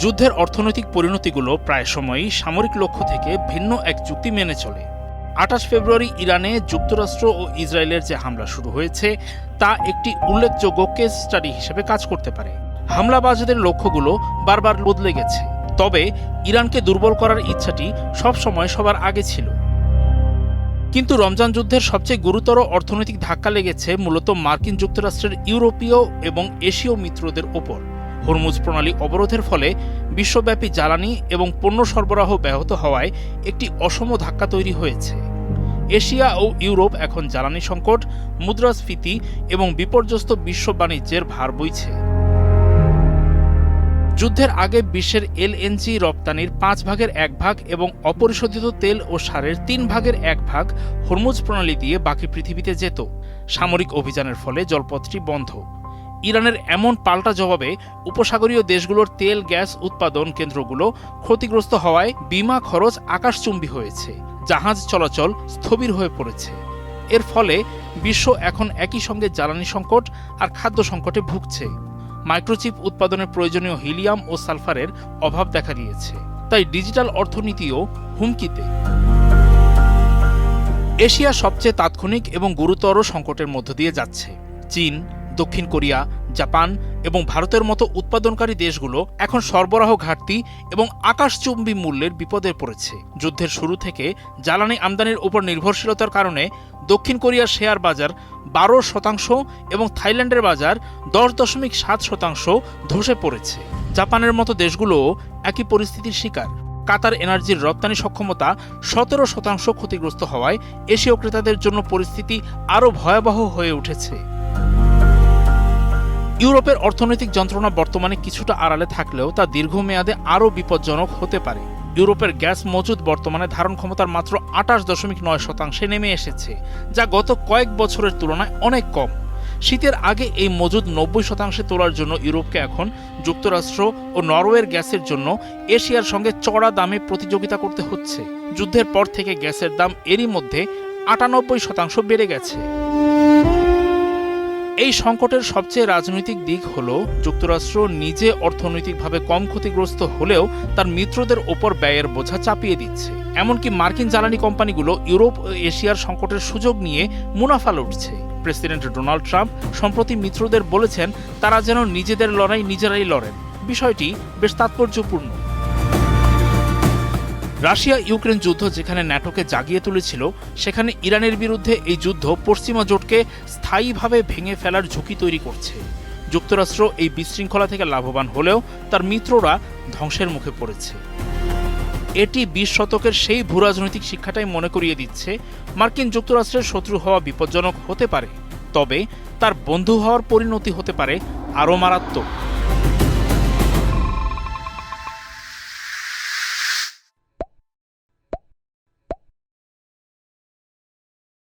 যুদ্ধের অর্থনৈতিক পরিণতিগুলো প্রায় সময়ই সামরিক লক্ষ্য থেকে ভিন্ন এক যুক্তি মেনে চলে। ২৮ ফেব্রুয়ারি ইরানে যুক্তরাষ্ট্র ও ইসরায়েলের যে হামলা শুরু হয়েছে তা একটি উল্লেখযোগ্য কেস স্টাডি হিসেবে কাজ করতে পারে। হামলাবাজদের লক্ষ্যগুলো বারবার বদলে গেছে, তবে ইরানকে দুর্বল করার ইচ্ছাটি সবসময় সবার আগে ছিল। কিন্তু রমজান যুদ্ধের সবচেয়ে গুরুতর অর্থনৈতিক ধাক্কা লেগেছে মূলত মার্কিন যুক্তরাষ্ট্রের ইউরোপীয় এবং এশীয় মিত্রদের ওপর। হরমুজ প্রণালী অবরোধের ফলে বিশ্বব্যাপী জ্বালানি এবং পণ্য সরবরাহ ব্যাহত হওয়ায় একটি অসম ধাক্কা তৈরি হয়েছে। এশিয়া ও ইউরোপ এখন জ্বালানি সংকট, মুদ্রাস্ফীতি এবং বিপর্যস্ত বিশ্ব বাণিজ্যের ভার বইছে। যুদ্ধের আগে বিশ্বের এলএনজি রপ্তানির 5 ভাগের 1 ভাগ এবং অপরিশোধিত তেল ও সারের 3 ভাগের 1 ভাগ হরমুজ প্রণালী দিয়ে বাকি পৃথিবীতে যেত। সামরিক অভিযানের ফলে জলপথটি বন্ধ। ইরানের এমন পাল্টা জবাবে উপসাগরীয় দেশগুলোর তেল গ্যাস উৎপাদন কেন্দ্রগুলো ক্ষতিগ্রস্ত হওয়ায় বিমা খরচ আকাশচুম্বী হয়েছে, জাহাজ চলাচল স্থবির হয়ে পড়েছে। এর ফলে বিশ্ব এখন একই সঙ্গে জ্বালানি সংকট আর খাদ্য সংকটে ভুগছে। মাইক্রোচিপ উৎপাদনের প্রয়োজনীয় হিলিয়াম ও সালফারের অভাব দেখা দিয়েছে, তাই ডিজিটাল অর্থনীতিও হুমকিতে। এশিয়া সবচেয়ে তাৎক্ষণিক এবং গুরুতর সংকটের মধ্য দিয়ে যাচ্ছে। চীন, দক্ষিণ কোরিয়া, জাপান এবং ভারতের মতো উৎপাদনকারী দেশগুলো এখন সরবরাহ ঘাটতি এবং আকাশচুম্বী মূল্যের বিপদে পড়েছে। যুদ্ধের শুরু থেকে জ্বালানি আমদানির উপর নির্ভরশীলতার কারণে দক্ষিণ কোরিয়ার শেয়ার বাজার 12% এবং থাইল্যান্ডের বাজার 10.7% ধসে পড়েছে। জাপানের মতো দেশগুলোও একই পরিস্থিতির শিকার। কাতার এনার্জির রপ্তানি সক্ষমতা 17% ক্ষতিগ্রস্ত হওয়ায় এশীয় ক্রেতাদের জন্য পরিস্থিতি আরও ভয়াবহ হয়ে উঠেছে। ইউরোপের অর্থনৈতিক যন্ত্রণা বর্তমানে কিছুটা আড়ালে থাকলেও তা দীর্ঘমেয়াদে আরও বিপজ্জনক হতে পারে। ইউরোপের গ্যাস মজুদ বর্তমানে ধারণ ক্ষমতার মাত্র 28.9% নেমে এসেছে, যা গত কয়েক বছরের তুলনায় অনেক কম। শীতের আগে এই মজুদ 90% তোলার জন্য ইউরোপকে এখন যুক্তরাষ্ট্র ও নরওয়ের গ্যাসের জন্য এশিয়ার সঙ্গে চড়া দামে প্রতিযোগিতা করতে হচ্ছে। যুদ্ধের পর থেকে গ্যাসের দাম এরই মধ্যে 98% বেড়ে গেছে। এই সংকটের সবচেয়ে রাজনৈতিক দিক হল যুক্তরাষ্ট্র নিজে অর্থনৈতিকভাবে কম ক্ষতিগ্রস্ত হলেও তার মিত্রদের ওপর ব্যয়ের বোঝা চাপিয়ে দিচ্ছে। এমনকি মার্কিন জ্বালানি কোম্পানিগুলো ইউরোপ ও এশিয়ার সংকটের সুযোগ নিয়ে মুনাফা লুটছে। প্রেসিডেন্ট ডোনাল্ড ট্রাম্প সম্প্রতি মিত্রদের বলেছেন তারা যেন নিজেদের লড়াই নিজেরাই লড়েন। বিষয়টি বেশ তাৎপর্যপূর্ণ। রাশিয়া ইউক্রেন যুদ্ধ যেখানে ন্যাটোকে জাগিয়ে তুলেছিল, সেখানে ইরানের বিরুদ্ধে এই যুদ্ধ পশ্চিমা জোটকে স্থায়ীভাবে ভেঙে ফেলার ঝুঁকি তৈরি করছে। যুক্তরাষ্ট্র এই বিশৃঙ্খলা থেকে লাভবান হলেও তার মিত্ররা ধ্বংসের মুখে পড়েছে। এটি 20 শতকের সেই ভূরাজনৈতিক শিক্ষাটাই মনে করিয়ে দিচ্ছে মার্কিন যুক্তরাষ্ট্রের শত্রু হওয়া বিপজ্জনক হতে পারে, তবে তার বন্ধু হওয়ার পরিণতি হতে পারে আরও মারাত্মক।